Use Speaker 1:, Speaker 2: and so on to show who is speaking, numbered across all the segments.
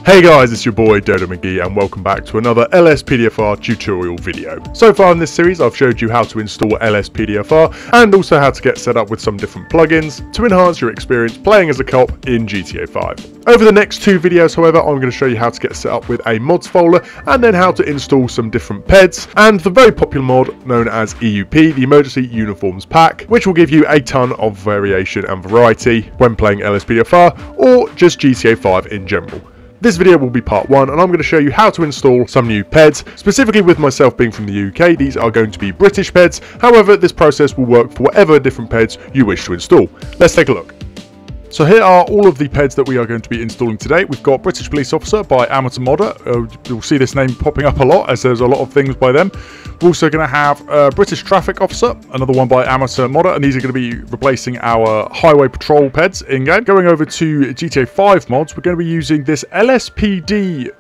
Speaker 1: Hey guys, it's your boy Dodo McGee and welcome back to another LSPDFR tutorial video. So far in this series I've showed you how to install LSPDFR and also how to get set up with some different plugins to enhance your experience playing as a cop in GTA 5. Over the next two videos however I'm going to show you how to get set up with a mods folder and then how to install some different peds and the very popular mod known as EUP, the Emergency Uniforms Pack, which will give you a ton of variation and variety when playing LSPDFR or just GTA 5 in general. This video will be part 1 and I'm going to show you how to install some new peds. Specifically with myself being from the UK, these are going to be British peds. However, this process will work for whatever different peds you wish to install. Let's take a look. So here are all of the peds that we are going to be installing today. We've got British Police Officer by Amateur Modder. You'll see this name popping up a lot as there's a lot of things by them. We're also going to have British Traffic Officer, another one by Amateur Modder, and these are going to be replacing our Highway Patrol peds in-game. Going over to GTA 5 mods, we're going to be using this LSPD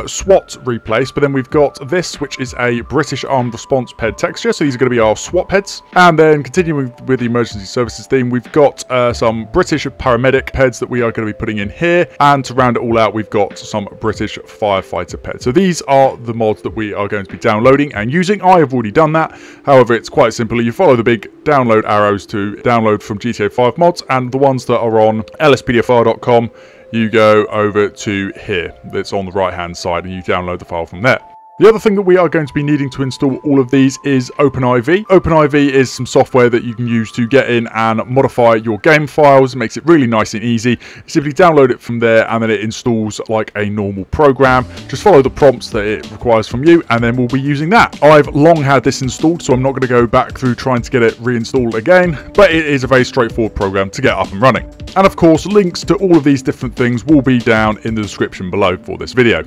Speaker 1: SWAT replace, but then we've got this, which is a British Armed Response Ped texture, so these are going to be our SWAT peds. And then continuing with the emergency services theme, we've got some British paramedic peds that we are going to be putting in here, and to round it all out we've got some British firefighter peds. So these are the mods that we are going to be downloading and using. I have already done that, however it's quite simple. You follow the big download arrows to download from GTA 5 mods, and the ones that are on LSPDFR.com you go over to here, that's on the right hand side, and you download the file from there. The other thing that we are going to be needing to install all of these is OpenIV. OpenIV is some software that you can use to get in and modify your game files. It makes it really nice and easy. You simply download it from there and then it installs like a normal program. Just follow the prompts that it requires from you and then we'll be using that. I've long had this installed, so I'm not going to go back through trying to get it reinstalled again, but it is a very straightforward program to get up and running. And of course, links to all of these different things will be down in the description below for this video.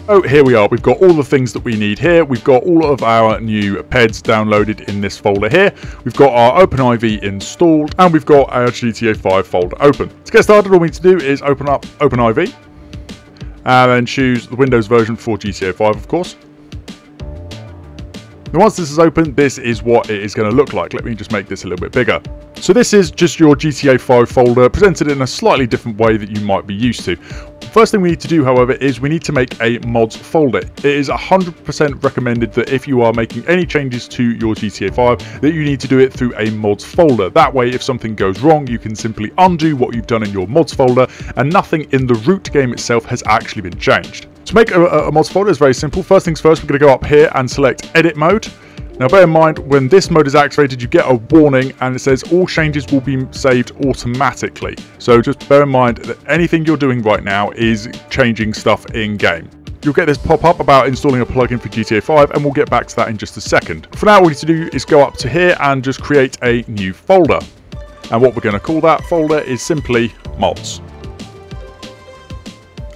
Speaker 1: So here we are, we've got all the things that we need here. We've got all of our new peds downloaded in this folder here. We've got our OpenIV installed and we've got our GTA 5 folder open. To get started, all we need to do is open up OpenIV and then choose the Windows version for GTA 5, of course. Now once this is open, this is what it is going to look like. Let me just make this a little bit bigger. So this is just your GTA 5 folder presented in a slightly different way that you might be used to. First thing we need to do, however, is we need to make a mods folder. It is 100% recommended that if you are making any changes to your GTA 5, that you need to do it through a mods folder. That way, if something goes wrong, you can simply undo what you've done in your mods folder and nothing in the root game itself has actually been changed. To make a mods folder is very simple. First things first, we're going to go up here and select edit mode. Now bear in mind, when this mode is activated, you get a warning and it says all changes will be saved automatically. So just bear in mind that anything you're doing right now is changing stuff in game. You'll get this pop up about installing a plugin for GTA 5 and we'll get back to that in just a second. For now, all we need to do is go up to here and just create a new folder. And what we're going to call that folder is simply mods.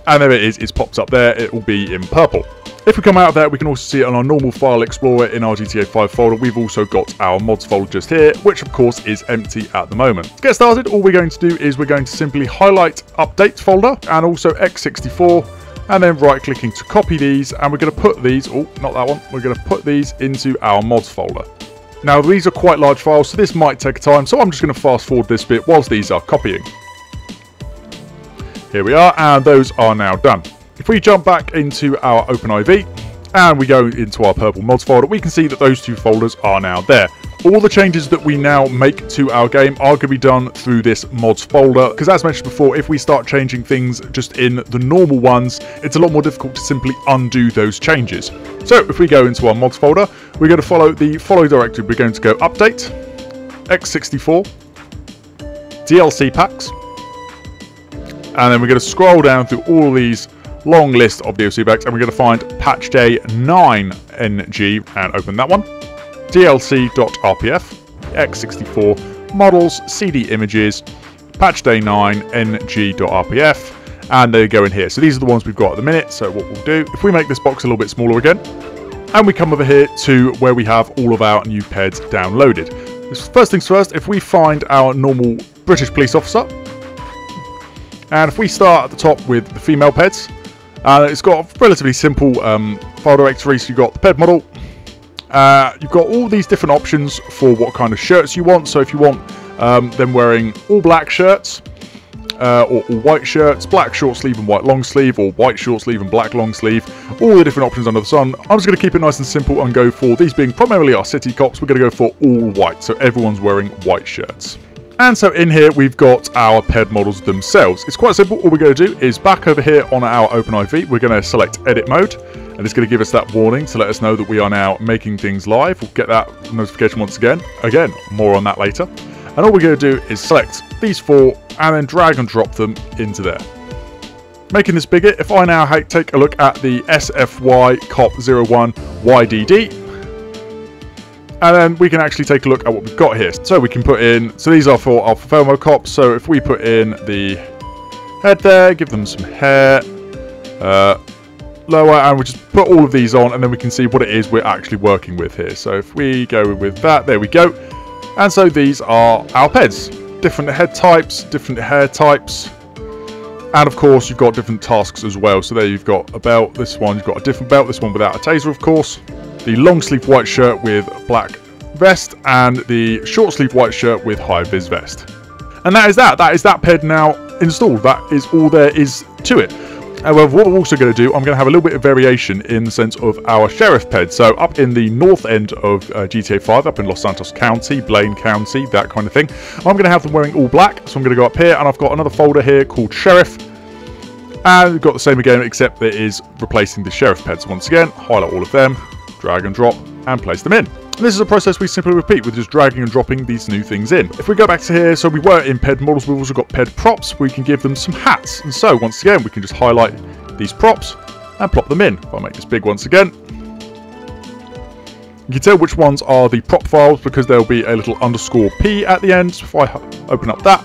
Speaker 1: And there it is, it's popped up there, it will be in purple. If we come out of there, we can also see it on our normal file explorer in our GTA 5 folder. We've also got our mods folder just here, which of course is empty at the moment. To get started, all we're going to do is we're going to simply highlight update folder and also x64, and then right clicking to copy these, and we're going to put these, oh, not that one, we're going to put these into our mods folder. Now these are quite large files, so this might take time, so I'm just going to fast forward this bit whilst these are copying. Here we are, and those are now done. If we jump back into our OpenIV and we go into our purple mods folder, we can see that those two folders are now there. All the changes that we now make to our game are going to be done through this mods folder, because as mentioned before, if we start changing things just in the normal ones, it's a lot more difficult to simply undo those changes. So if we go into our mods folder, we're going to follow the follow directory. We're going to go update, x64, DLC packs, and then we're going to scroll down through all these long list of DLC packs, and we're going to find patch day 9 ng and open that one. DLC.rpf, x64 models, CD images, patch day 9 ng.rpf, and they go in here. So these are the ones we've got at the minute. So what we'll do, if we make this box a little bit smaller again, and we come over here to where we have all of our new peds downloaded. First things first, if we find our normal British Police Officer, and if we start at the top with the female peds, it's got a relatively simple file directory. So you've got the ped model, you've got all these different options for what kind of shirts you want. So if you want them wearing all black shirts, or white shirts, black short sleeve and white long sleeve, or white short sleeve and black long sleeve, all the different options under the sun. I'm just going to keep it nice and simple and go for these being primarily our city cops. We're going to go for all white, so everyone's wearing white shirts. And so in here we've got our PED models themselves. It's quite simple. All we're going to do is back over here on our OpenIV, we're going to select edit mode, and it's going to give us that warning to let us know that we are now making things live. We'll get that notification once again. Again, more on that later. And all we're going to do is select these 4 and then drag and drop them into there. Making this bigger, if I now take a look at the SFY Cop 01 YDD, and then we can actually take a look at what we've got here. So we can put in, so these are for our FOMO cops, so if we put in the head there, give them some hair, lower, and we just put all of these on, and then we can see what it is we're actually working with here. So if we go with that, there we go. And so these are our PEDs. Different head types, different hair types, and of course you've got different tasks as well. So there you've got a belt, this one you've got a different belt, this one without a taser of course. The long sleeve white shirt with black vest, and the short sleeve white shirt with high vis vest. And that is that PED now installed. That is all there is to it. However, what we're also going to do, I'm going to have a little bit of variation in the sense of our Sheriff Ped. So up in the north end of GTA5, up in Los Santos County, Blaine County, that kind of thing, I'm going to have them wearing all black. So I'm going to go up here, and I've got another folder here called Sheriff. And we've got the same again, except that it is replacing the Sheriff Peds. Once again, highlight all of them, drag and drop, and place them in. And this is a process we simply repeat with just dragging and dropping these new things in. If we go back to here, so we were in PED models, we've also got PED props. We can give them some hats. And so once again, we can just highlight these props and plop them in. If I make this big once again, you can tell which ones are the prop files because there'll be a little underscore P at the end. So if I open up that,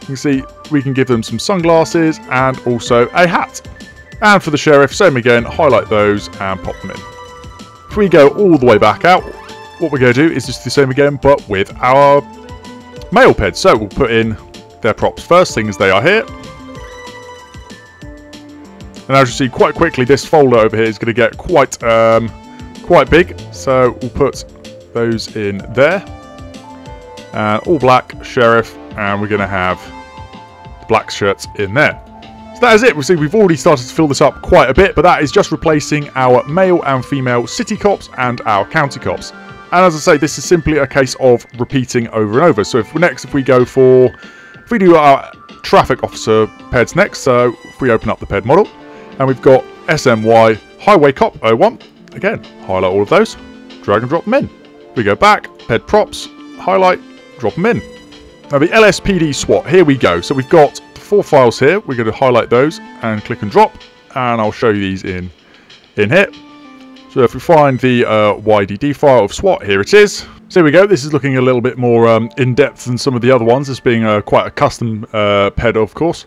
Speaker 1: you can see we can give them some sunglasses and also a hat. And for the Sheriff, same again, highlight those and pop them in. If we go all the way back out, what we're going to do is just the same again, but with our male PEDs. So we'll put in their props first, seeing as they are here. And as you see, quite quickly, this folder over here is going to get quite big. So we'll put those in there. And all black, Sheriff, and we're going to have the black shirts in there. So that is it. We've already started to fill this up quite a bit, but that is just replacing our male and female city cops and our county cops. And as I say, this is simply a case of repeating over and over. So if we do our traffic officer PEDs next, so if we open up the PED model, and we've got SMY Highway Cop 01, again, highlight all of those, drag and drop them in. We go back, PED props, highlight, drop them in. Now the LSPD SWAT, here we go. So we've got 4 files here. We're going to highlight those and click and drop, and I'll show you these in here. So if we find the YDD file of SWAT, here it is. So here we go. This is looking a little bit more in depth than some of the other ones, this being quite a custom PED, of course.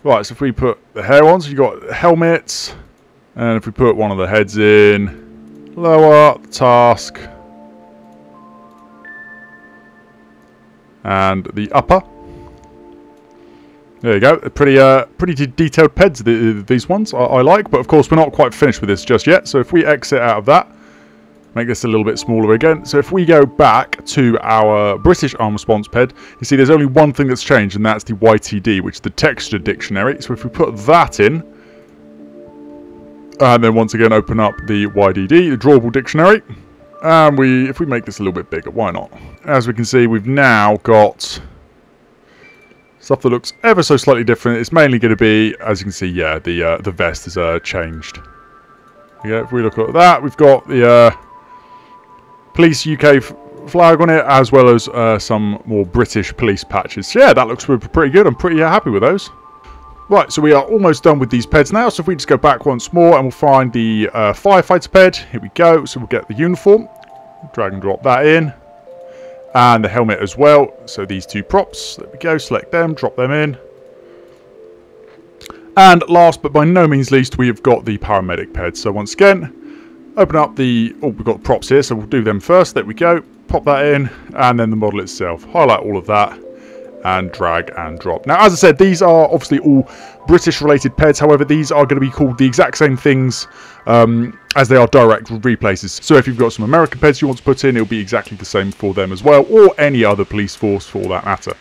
Speaker 1: Right, so if we put the hair on, so you've got helmets, and if we put one of the heads in, lower, task, and the upper. There you go. Pretty detailed PEDs, these ones, I like, but of course we're not quite finished with this just yet. So if we exit out of that, make this a little bit smaller again. So if we go back to our British Arm Response PED, you see there's only one thing that's changed, and that's the YTD, which is the texture dictionary. So if we put that in, and then once again open up the YDD, the drawable dictionary, and if we make this a little bit bigger, why not? As we can see, we've now got stuff that looks ever so slightly different. It's mainly going to be, as you can see, yeah, the vest is changed. Yeah, if we look at that, we've got the Police UK flag on it, as well as some more British police patches. So yeah, that looks pretty good. I'm pretty happy with those. Right, so we are almost done with these PEDs now. So if we just go back once more, and we'll find the firefighter PED. Here we go. So we'll get the uniform, drag and drop that in, and the helmet as well. So these 2 props, there we go, select them, drop them in. And last but by no means least, we have got the paramedic PED. So once again, open up we've got props here, so we'll do them first. There we go, pop that in, and then the model itself. Highlight all of that, and drag and drop. Now, as I said, these are obviously all British related PEDs. However, these are going to be called the exact same things as they are direct replaces. So if you've got some American PEDs you want to put in, it'll be exactly the same for them as well, or any other police force for that matter.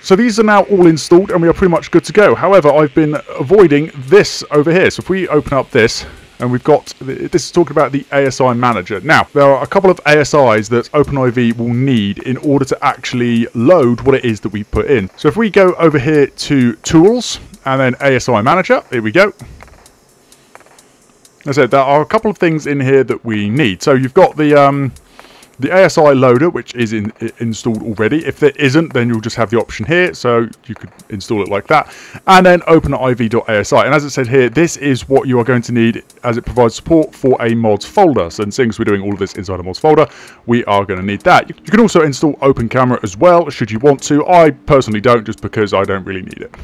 Speaker 1: So these are now all installed and we are pretty much good to go. However, I've been avoiding this over here. So if we open up this, and we've got, this is talking about the ASI Manager. Now, there are a couple of ASIs that OpenIV will need in order to actually load what it is that we put in. So if we go over here to Tools, and then ASI Manager, here we go. As I said, there are a couple of things in here that we need. So you've got the ASI loader, which is installed already. If there isn't, then you'll just have the option here, so you could install it like that. And then OpenIV.ASI. And as it said here, this is what you are going to need as it provides support for a mods folder. So seeing as we're doing all of this inside a mods folder, we are going to need that. You can also install OpenCamera as well, should you want to. I personally don't, just because I don't really need it.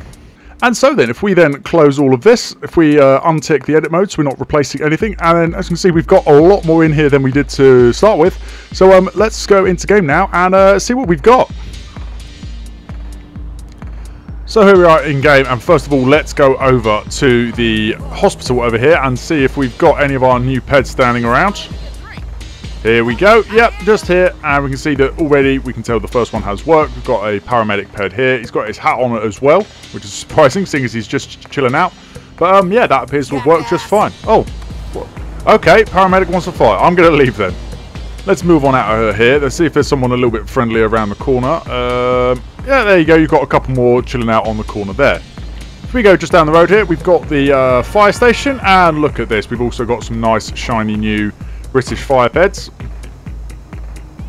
Speaker 1: And so then, if we then close all of this, if we untick the edit mode, so we're not replacing anything, and then as you can see, we've got a lot more in here than we did to start with. So let's go into game now and see what we've got. So here we are in game, and first of all, let's go over to the hospital over here and see if we've got any of our new peds standing around. Here we go. Yep, just here, and we can see that already we can tell the first one has worked. We've got a paramedic ped here. He's got his hat on as well, which is surprising, seeing as he's just chilling out. But yeah, that appears to have worked just fine. Oh, okay, paramedic wants to fight. I'm going to leave then. Let's move on out of here. Let's see if there's someone a little bit friendly around the corner. Yeah, there you go. You've got a couple more chilling out on the corner there. If we go just down the road here, we've got the fire station, and look at this. We've also got some nice, shiny new British fire peds.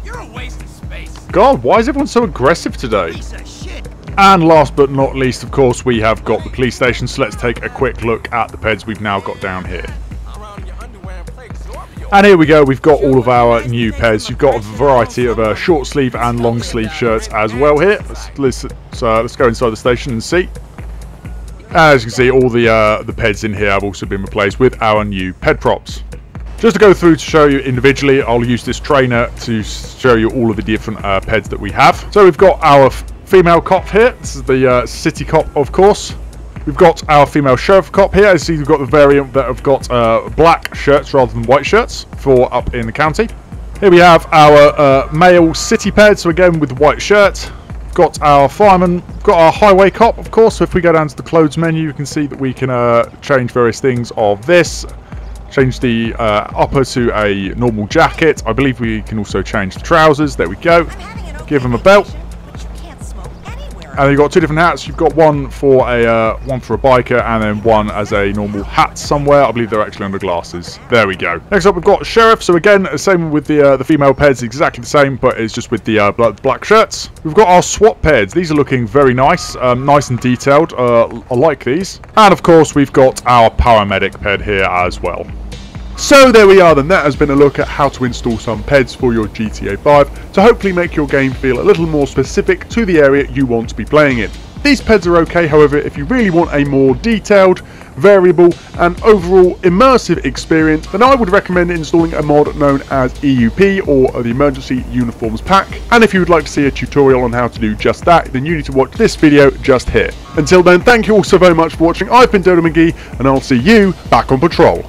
Speaker 2: You're a waste of space.
Speaker 1: God, why is everyone so aggressive today?
Speaker 2: Piece of shit.
Speaker 1: And last but not least, of course, we have got the police station. So let's take a quick look at the peds we've now got down here. And here we go, we've got all of our new peds. You've got a variety of short sleeve and long sleeve shirts as well here. Let's go inside the station and see. As you can see, all the peds in here have also been replaced with our new ped props. Just to go through to show you individually, I'll use this trainer to show you all of the different peds that we have. So we've got our female cop here. This is the city cop, of course. We've got our female sheriff cop here. As you see, we've got the variant that have got black shirts rather than white shirts for up in the county. Here we have our male city ped, so again with the white shirt. We've got our fireman, we've got our highway cop, of course. So if we go down to the clothes menu, you can see that we can change various things of this. Change the upper to a normal jacket. I believe we can also change the trousers. There we go. Give them a belt. And you've got two different hats. You've got one for a biker, and then one as a normal hat somewhere. I believe they're actually under glasses. There we go. Next up, we've got sheriff. So again, same with the female peds, exactly the same, but it's just with the black shirts. We've got our SWAT peds. These are looking very nice, nice and detailed. I like these. And of course, we've got our paramedic ped here as well. So there we are then, that has been a look at how to install some peds for your GTA 5 to hopefully make your game feel a little more specific to the area you want to be playing in. These peds are okay, however, if you really want a more detailed, variable and overall immersive experience, then I would recommend installing a mod known as EUP, or the Emergency Uniforms Pack. And if you would like to see a tutorial on how to do just that, then you need to watch this video just here. Until then, thank you all so very much for watching. I've been Dodo McGee, and I'll see you back on patrol.